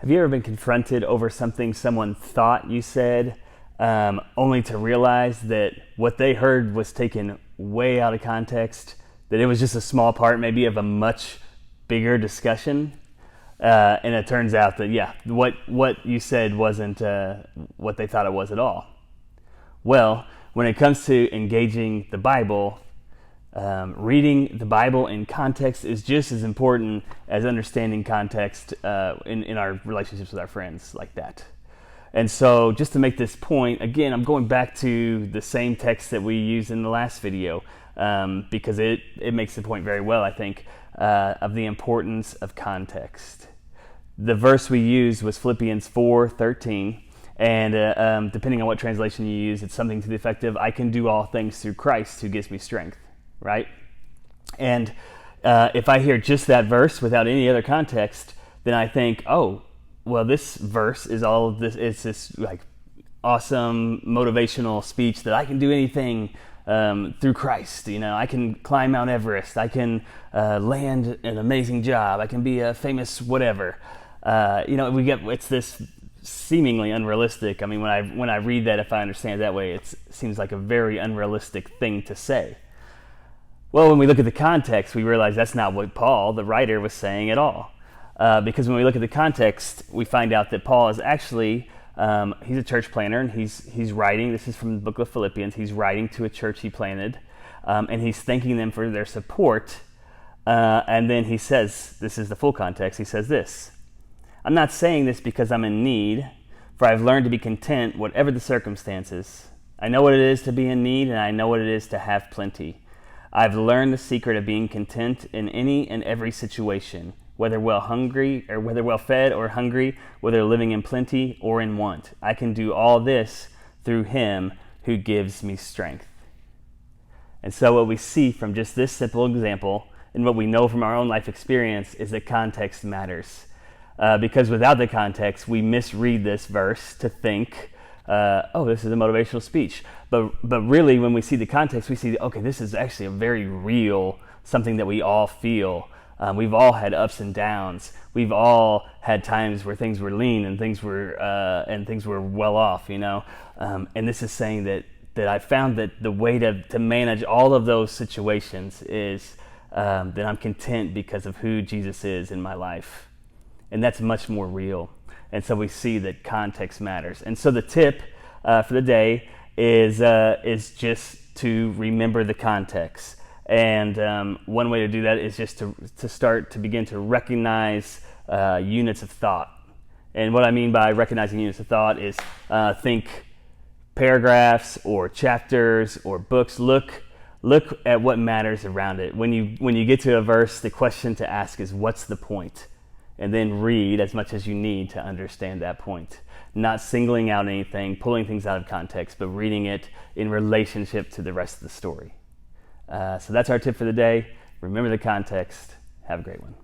Have you ever been confronted over something someone thought you said, only to realize that what they heard was taken way out of context, that it was just a small part maybe of a much bigger discussion? And it turns out that, what you said wasn't what they thought it was at all. Well, when it comes to engaging the Bible, reading the Bible in context is just as important as understanding context in our relationships with our friends like that. And so just to make this point, again, I'm going back to the same text that we used in the last video because it makes the point very well, I think, of the importance of context. The verse we used was Philippians 4:13. And depending on what translation you use, it's something to the effect of, I can do all things through Christ who gives me strength, right? And if I hear just that verse without any other context, then I think, oh, well, this verse is all of this, it's this like awesome motivational speech that I can do anything through Christ. You know, I can climb Mount Everest, I can land an amazing job, I can be a famous whatever. It's this seemingly unrealistic. I mean, when I read that, if I understand it that way, it seems like a very unrealistic thing to say. Well, when we look at the context, we realize that's not what Paul, the writer, was saying at all. Because when we look at the context, we find out that Paul is actually, he's a church planner, and he's writing, this is from the book of Philippians, he's writing to a church he planted, and he's thanking them for their support, and then he says, this is the full context, he says this: I'm not saying this because I'm in need, for I've learned to be content whatever the circumstances. I know what it is to be in need, and I know what it is to have plenty. I've learned the secret of being content in any and every situation, whether well fed or hungry, whether living in plenty or in want. I can do all this through Him who gives me strength. And so what we see from just this simple example, and what we know from our own life experience, is that context matters. Because without the context, we misread this verse to think, this is a motivational speech. But really, when we see the context, we see, okay, this is actually a very real, something that we all feel. We've all had ups and downs. We've all had times where things were lean and things were well off, you know. And this is saying that I found that the way to manage all of those situations is that I'm content because of who Jesus is in my life. And that's much more real. And so we see that context matters. And so the tip for the day is just to remember the context. And one way to do that is just to begin to recognize units of thought. And what I mean by recognizing units of thought is think paragraphs or chapters or books. Look at what matters around it. When you get to a verse, the question to ask is, what's the point? And then read as much as you need to understand that point. Not singling out anything, pulling things out of context, but reading it in relationship to the rest of the story. So that's our tip for the day. Remember the context. Have a great one.